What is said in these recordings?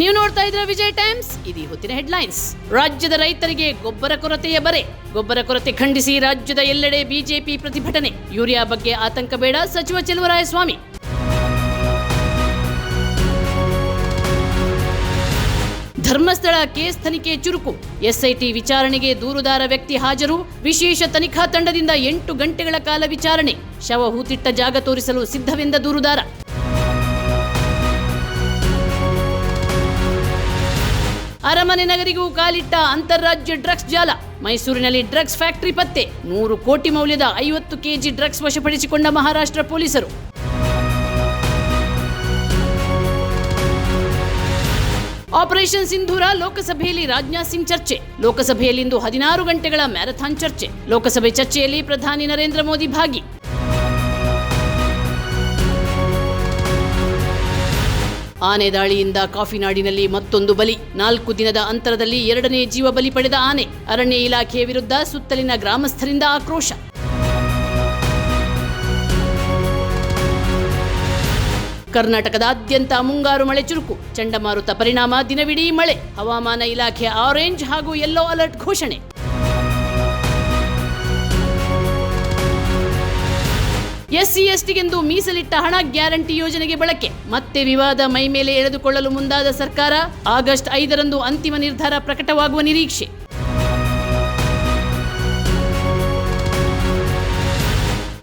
ನೀವು ನೋಡ್ತಾ ಇದ್ರೆ ವಿಜಯ್ ಟೈಮ್ಸ್. ಇದೀ ಹೊತ್ತಿನ ಹೆಡ್ಲೈನ್ಸ್. ರಾಜ್ಯದ ರೈತರಿಗೆ ಗೊಬ್ಬರ ಕೊರತೆಯ ಬರೆ. ಗೊಬ್ಬರ ಕೊರತೆ ಖಂಡಿಸಿ ರಾಜ್ಯದ ಎಲ್ಲೆಡೆ ಬಿಜೆಪಿ ಪ್ರತಿಭಟನೆ. ಯೂರಿಯಾ ಬಗ್ಗೆ ಆತಂಕ ಬೇಡ, ಸಚಿವ ಚೆಲುವರಾಯಸ್ವಾಮಿ. ಧರ್ಮಸ್ಥಳ ಕೇಸ್ ತನಿಖೆ ಚುರುಕು. ಎಸ್ಐಟಿ ವಿಚಾರಣೆಗೆ ದೂರುದಾರ ವ್ಯಕ್ತಿ ಹಾಜರು. ವಿಶೇಷ ತನಿಖಾ ತಂಡದಿಂದ 8 ಗಂಟೆಗಳ ಕಾಲ ವಿಚಾರಣೆ. ಶವ ಹೂತಿಟ್ಟ ಜಾಗ ತೋರಿಸಲು ಸಿದ್ಧವೆಂದ ದೂರುದಾರ. ಅರಮನೆ ನಗರಿಗೂ ಕಾಲಿಟ್ಟ ಅಂತಾರಾಜ್ಯ ಡ್ರಗ್ಸ್ ಜಾಲ. ಮೈಸೂರಿನಲ್ಲಿ ಡ್ರಗ್ಸ್ ಫ್ಯಾಕ್ಟರಿ ಪತ್ತೆ. 100 ಕೋಟಿ ಮೌಲ್ಯದ 50 ಕೆಜಿ ಡ್ರಗ್ಸ್ ವಶಪಡಿಸಿಕೊಂಡ ಮಹಾರಾಷ್ಟ್ರ ಪೊಲೀಸರು. ಆಪರೇಷನ್ ಸಿಂಧೂರ ಲೋಕಸಭೆಯಲ್ಲಿ ರಾಜನಾಥ್ ಸಿಂಗ್ ಚರ್ಚೆ. ಲೋಕಸಭೆಯಲ್ಲಿಂದು 16 ಗಂಟೆಗಳ ಮ್ಯಾರಥಾನ್ ಚರ್ಚೆ. ಲೋಕಸಭೆ ಚರ್ಚೆಯಲ್ಲಿ ಪ್ರಧಾನಿ ನರೇಂದ್ರ ಮೋದಿ ಭಾಗಿ. ಆನೆ ದಾಳಿಯಿಂದ ಕಾಫಿನಾಡಿನಲ್ಲಿ ಮತ್ತೊಂದು ಬಲಿ. 4 ದಿನದ ಅಂತರದಲ್ಲಿ 2ನೇ ಜೀವ ಬಲಿ ಪಡೆದ ಆನೆ. ಅರಣ್ಯ ಇಲಾಖೆಯ ವಿರುದ್ಧ ಸುತ್ತಲಿನ ಗ್ರಾಮಸ್ಥರಿಂದ ಆಕ್ರೋಶ. ಕರ್ನಾಟಕದಾದ್ಯಂತ ಮುಂಗಾರು ಮಳೆ ಚುರುಕು. ಚಂಡಮಾರುತ ಪರಿಣಾಮ ದಿನವಿಡೀ ಮಳೆ. ಹವಾಮಾನ ಇಲಾಖೆ ಆರೆಂಜ್ ಹಾಗೂ ಯೆಲ್ಲೋ ಅಲರ್ಟ್ ಘೋಷಣೆ. ಎಸ್ಸಿ ಎಸ್ಟಿಗೆಂದು ಮೀಸಲಿಟ್ಟ ಹಣ ಗ್ಯಾರಂಟಿ ಯೋಜನೆಗೆ ಬಳಕೆ. ಮತ್ತೆ ವಿವಾದ ಮೈಮೇಲೆ ಎಳೆದುಕೊಳ್ಳಲು ಮುಂದಾದ ಸರ್ಕಾರ. ಆಗಸ್ಟ್ 5ರಂದು ಅಂತಿಮ ನಿರ್ಧಾರ ಪ್ರಕಟವಾಗುವ ನಿರೀಕ್ಷೆ.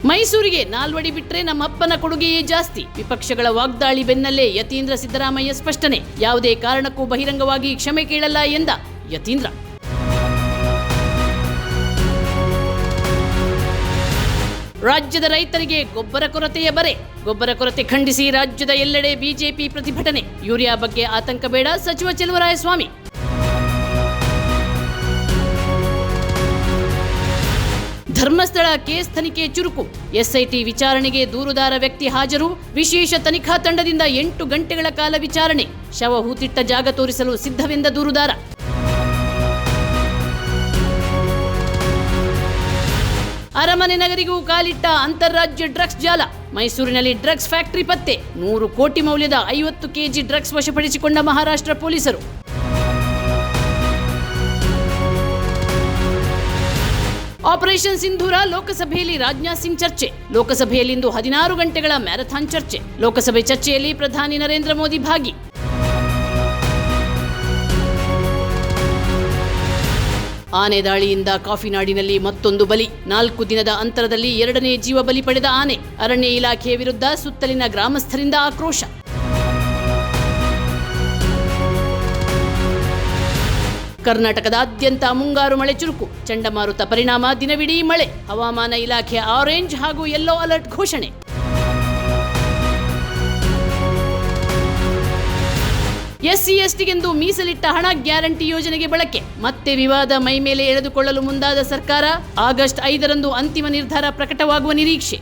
ಮೈಸೂರಿಗೆ ನಾಲ್ವಡಿ ಬಿಟ್ರೆ ನಮ್ಮಪ್ಪನ ಕೊಡುಗೆಯೇ ಜಾಸ್ತಿ. ವಿಪಕ್ಷಗಳ ವಾಗ್ದಾಳಿ ಬೆನ್ನಲ್ಲೇ ಯತೀಂದ್ರ ಸಿದ್ದರಾಮಯ್ಯ ಸ್ಪಷ್ಟನೆ. ಯಾವುದೇ ಕಾರಣಕ್ಕೂ ಬಹಿರಂಗವಾಗಿ ಕ್ಷಮೆ ಕೇಳಲ್ಲ ಎಂದ ಯತೀಂದ್ರ. ರಾಜ್ಯದ ರೈತರಿಗೆ ಗೊಬ್ಬರ ಕೊರತೆಯ ಬರೆ. ಗೊಬ್ಬರ ಕೊರತೆ ಖಂಡಿಸಿ ರಾಜ್ಯದ ಎಲ್ಲೆಡೆ ಬಿಜೆಪಿ ಪ್ರತಿಭಟನೆ. ಯೂರಿಯಾ ಬಗ್ಗೆ ಆತಂಕ ಬೇಡ, ಸಚಿವ ಚೆಲುವರಾಯಸ್ವಾಮಿ. ಧರ್ಮಸ್ಥಳ ಕೇಸ್ ತನಿಖೆ ಚುರುಕು. ಎಸ್ಐಟಿ ವಿಚಾರಣೆಗೆ ದೂರುದಾರ ವ್ಯಕ್ತಿ ಹಾಜರು. ವಿಶೇಷ ತನಿಖಾ ತಂಡದಿಂದ 8 ಗಂಟೆಗಳ ಕಾಲ ವಿಚಾರಣೆ. ಶವ ಹೂತಿಟ್ಟ ಜಾಗ ತೋರಿಸಲು ಸಿದ್ಧವೆಂದ ದೂರುದಾರ. ಅರಮನೆ ನಗರಿಗೂ ಕಾಲಿಟ್ಟ ಅಂತಾರಾಜ್ಯ ಡ್ರಗ್ಸ್ ಜಾಲ. ಮೈಸೂರಿನಲ್ಲಿ ಡ್ರಗ್ಸ್ ಫ್ಯಾಕ್ಟರಿ ಪತ್ತೆ. 100 ಕೋಟಿ ಮೌಲ್ಯದ 50 ಕೆಜಿ ಡ್ರಗ್ಸ್ ವಶಪಡಿಸಿಕೊಂಡ ಮಹಾರಾಷ್ಟ್ರ ಪೊಲೀಸರು. ಆಪರೇಷನ್ ಸಿಂಧೂರ ಲೋಕಸಭೆಯಲ್ಲಿ ರಾಜನಾಥ್ ಸಿಂಗ್ ಚರ್ಚೆ. ಲೋಕಸಭೆಯಲ್ಲಿಂದು 16 ಗಂಟೆಗಳ ಮ್ಯಾರಥಾನ್ ಚರ್ಚೆ. ಲೋಕಸಭೆ ಚರ್ಚೆಯಲ್ಲಿ ಪ್ರಧಾನಿ ನರೇಂದ್ರ ಮೋದಿ ಭಾಗಿ. ಆನೆ ದಾಳಿಯಿಂದ ಕಾಫಿನಾಡಿನಲ್ಲಿ ಮತ್ತೊಂದು ಬಲಿ. 4 ದಿನದ ಅಂತರದಲ್ಲಿ 2ನೇ ಜೀವ ಬಲಿ ಪಡೆದ ಆನೆ. ಅರಣ್ಯ ಇಲಾಖೆಯ ವಿರುದ್ಧ ಸುತ್ತಲಿನ ಗ್ರಾಮಸ್ಥರಿಂದ ಆಕ್ರೋಶ. ಕರ್ನಾಟಕದಾದ್ಯಂತ ಮುಂಗಾರು ಮಳೆ ಚುರುಕು. ಚಂಡಮಾರುತ ಪರಿಣಾಮ ದಿನವಿಡೀ ಮಳೆ. ಹವಾಮಾನ ಇಲಾಖೆ ಆರೆಂಜ್ ಹಾಗೂ ಯೆಲ್ಲೋ ಅಲರ್ಟ್ ಘೋಷಣೆ. ಎಸ್ಸಿ ಎಸ್ಟಿಗೆಂದು ಮೀಸಲಿಟ್ಟ ಹಣ ಗ್ಯಾರಂಟಿ ಯೋಜನೆಗೆ ಬಳಕೆ. ಮತ್ತೆ ವಿವಾದ ಮೈಮೇಲೆ ಎಳೆದುಕೊಳ್ಳಲು ಮುಂದಾದ ಸರ್ಕಾರ. ಆಗಸ್ಟ್ 5ರಂದು ಅಂತಿಮ ನಿರ್ಧಾರ ಪ್ರಕಟವಾಗುವ ನಿರೀಕ್ಷೆ.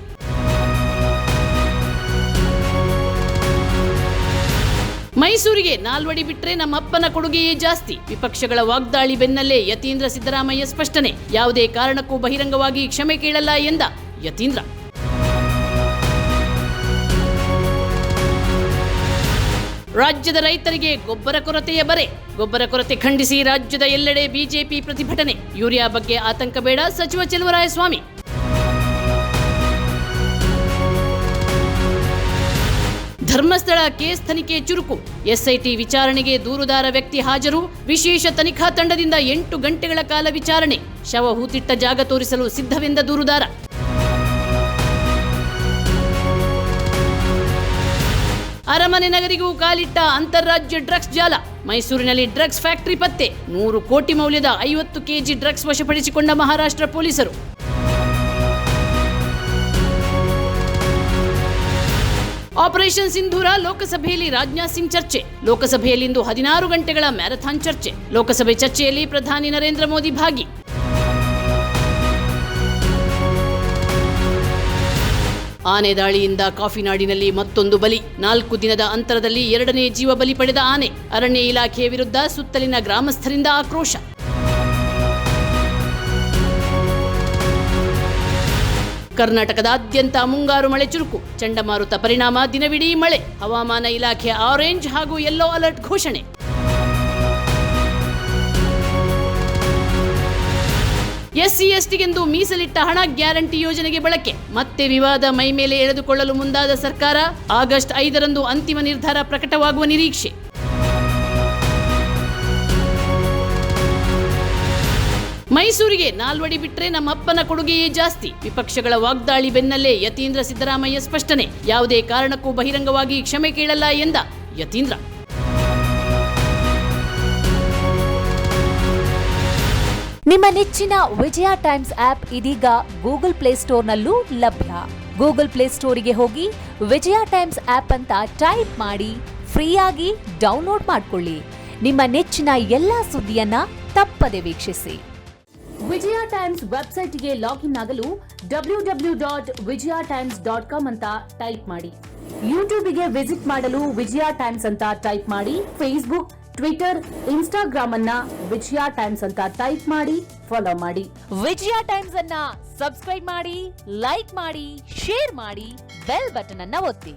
ಮೈಸೂರಿಗೆ ನಾಲ್ವಡಿ ಬಿಟ್ರೆ ನಮ್ಮಪ್ಪನ ಕೊಡುಗೆಯೇ ಜಾಸ್ತಿ. ವಿಪಕ್ಷಗಳ ವಾಗ್ದಾಳಿ ಬೆನ್ನಲ್ಲೇ ಯತೀಂದ್ರ ಸಿದ್ದರಾಮಯ್ಯ ಸ್ಪಷ್ಟನೆ. ಯಾವುದೇ ಕಾರಣಕ್ಕೂ ಬಹಿರಂಗವಾಗಿ ಕ್ಷಮೆ ಕೇಳಲ್ಲ ಎಂದ ಯತೀಂದ್ರ. ರಾಜ್ಯದ ರೈತರಿಗೆ ಗೊಬ್ಬರ ಕೊರತೆಯ ಬರೆ. ಗೊಬ್ಬರ ಕೊರತೆ ಖಂಡಿಸಿ ರಾಜ್ಯದ ಎಲ್ಲೆಡೆ ಬಿಜೆಪಿ ಪ್ರತಿಭಟನೆ. ಯೂರಿಯಾ ಬಗ್ಗೆ ಆತಂಕ ಬೇಡ, ಸಚಿವ ಚೆಲುವರಾಯಸ್ವಾಮಿ. ಧರ್ಮಸ್ಥಳ ಕೇಸ್ ತನಿಖೆ ಚುರುಕು. ಎಸ್ಐಟಿ ವಿಚಾರಣೆಗೆ ದೂರುದಾರ ವ್ಯಕ್ತಿ ಹಾಜರು. ವಿಶೇಷ ತನಿಖಾ ತಂಡದಿಂದ 8 ಗಂಟೆಗಳ ಕಾಲ ವಿಚಾರಣೆ. ಶವ ಹೂತಿಟ್ಟ ಜಾಗ ತೋರಿಸಲು ಸಿದ್ಧವೆಂದ ದೂರುದಾರ. ಅರಮನೆ ನಗರಿಗೂ ಕಾಲಿಟ್ಟ ಅಂತಾರಾಜ್ಯ ಡ್ರಗ್ಸ್ ಜಾಲ. ಮೈಸೂರಿನಲ್ಲಿ ಡ್ರಗ್ಸ್ ಫ್ಯಾಕ್ಟರಿ ಪತ್ತೆ. 100 ಕೋಟಿ ಮೌಲ್ಯದ 50 ಕೆಜಿ ಡ್ರಗ್ಸ್ ವಶಪಡಿಸಿಕೊಂಡ ಮಹಾರಾಷ್ಟ್ರ ಪೊಲೀಸರು. ಆಪರೇಷನ್ ಸಿಂಧೂರ ಲೋಕಸಭೆಯಲ್ಲಿ ರಾಜನಾಥ್ ಸಿಂಗ್ ಚರ್ಚೆ. ಲೋಕಸಭೆಯಲ್ಲಿಂದು 16 ಗಂಟೆಗಳ ಮ್ಯಾರಥಾನ್ ಚರ್ಚೆ. ಲೋಕಸಭೆ ಚರ್ಚೆಯಲ್ಲಿ ಪ್ರಧಾನಿ ನರೇಂದ್ರ ಮೋದಿ ಭಾಗಿ. ಆನೆ ದಾಳಿಯಿಂದ ಕಾಫಿನಾಡಿನಲ್ಲಿ ಮತ್ತೊಂದು ಬಲಿ. 4 ದಿನದ ಅಂತರದಲ್ಲಿ 2ನೇ ಜೀವ ಬಲಿ ಪಡೆದ ಆನೆ. ಅರಣ್ಯ ಇಲಾಖೆಯ ವಿರುದ್ಧ ಸುತ್ತಲಿನ ಗ್ರಾಮಸ್ಥರಿಂದ ಆಕ್ರೋಶ. ಕರ್ನಾಟಕದಾದ್ಯಂತ ಮುಂಗಾರು ಮಳೆ ಚುರುಕು. ಚಂಡಮಾರುತ ಪರಿಣಾಮ ದಿನವಿಡೀ ಮಳೆ. ಹವಾಮಾನ ಇಲಾಖೆ ಆರೆಂಜ್ ಹಾಗೂ ಯೆಲ್ಲೋ ಅಲರ್ಟ್ ಘೋಷಣೆ. SC/STಗೆಂದು ಮೀಸಲಿಟ್ಟ ಹಣ ಗ್ಯಾರಂಟಿ ಯೋಜನೆಗೆ ಬಳಕೆ. ಮತ್ತೆ ವಿವಾದ ಮೈಮೇಲೆ ಎಳೆದುಕೊಳ್ಳಲು ಮುಂದಾದ ಸರ್ಕಾರ. ಆಗಸ್ಟ್ 5ರಂದು ಅಂತಿಮ ನಿರ್ಧಾರ ಪ್ರಕಟವಾಗುವ ನಿರೀಕ್ಷೆ. ಮೈಸೂರಿಗೆ ನಾಲ್ವಡಿ ಬಿಟ್ರೆ ನಮ್ಮಪ್ಪನ ಕೊಡುಗೆಯೇ ಜಾಸ್ತಿ. ವಿಪಕ್ಷಗಳ ವಾಗ್ದಾಳಿ ಬೆನ್ನಲ್ಲೇ ಯತೀಂದ್ರ ಸಿದ್ದರಾಮಯ್ಯ ಸ್ಪಷ್ಟನೆ. ಯಾವುದೇ ಕಾರಣಕ್ಕೂ ಬಹಿರಂಗವಾಗಿ ಕ್ಷಮೆ ಕೇಳಲ್ಲ ಎಂದ ಯತೀಂದ್ರ. ನಿಮ್ಮ ನೆಚ್ಚಿನ ವಿಜಯ ಟೈಮ್ಸ್ ಆಪ್ ಇದೀಗ ಗೂಗಲ್ ಪ್ಲೇಸ್ಟೋರ್ನಲ್ಲೂ ಲಭ್ಯ. ಗೂಗಲ್ ಪ್ಲೇಸ್ಟೋರಿಗೆ ಹೋಗಿ ವಿಜಯ ಟೈಮ್ಸ್ ಆಪ್ ಅಂತ ಟೈಪ್ ಮಾಡಿ ಫ್ರೀಯಾಗಿ ಡೌನ್ಲೋಡ್ ಮಾಡಿಕೊಳ್ಳಿ. ನಿಮ್ಮ ನೆಚ್ಚಿನ ಎಲ್ಲಾ ಸುದ್ದಿಯನ್ನ ತಪ್ಪದೆ ವೀಕ್ಷಿಸಿ. ವಿಜಯ ಟೈಮ್ಸ್ ವೆಬ್ಸೈಟ್ಗೆ ಲಾಗಿನ್ ಆಗಲು www.vijayatimes.com ಅಂತ ಟೈಪ್ ಮಾಡಿ. ಯೂಟ್ಯೂಬ್ಗೆ ವಿಸಿಟ್ ಮಾಡಲು ವಿಜಯ ಟೈಮ್ಸ್ ಅಂತ ಟೈಪ್ ಮಾಡಿ. ಫೇಸ್ಬುಕ್, ಟ್ವಿಟರ್, ಇನ್ಸ್ಟಾಗ್ರಾಮ್ ಅನ್ನ ವಿಜಯ ಟೈಮ್ಸ್ ಅಂತ ಟೈಪ್ ಮಾಡಿ, ಫಾಲೋ ಮಾಡಿ. ವಿಜಯ ಟೈಮ್ಸ್ ಅನ್ನ ಸಬ್ಸ್ಕ್ರೈಬ್ ಮಾಡಿ, ಲೈಕ್ ಮಾಡಿ, ಶೇರ್ ಮಾಡಿ, ಬೆಲ್ ಬಟನ್ ಅನ್ನ ಒತ್ತಿ.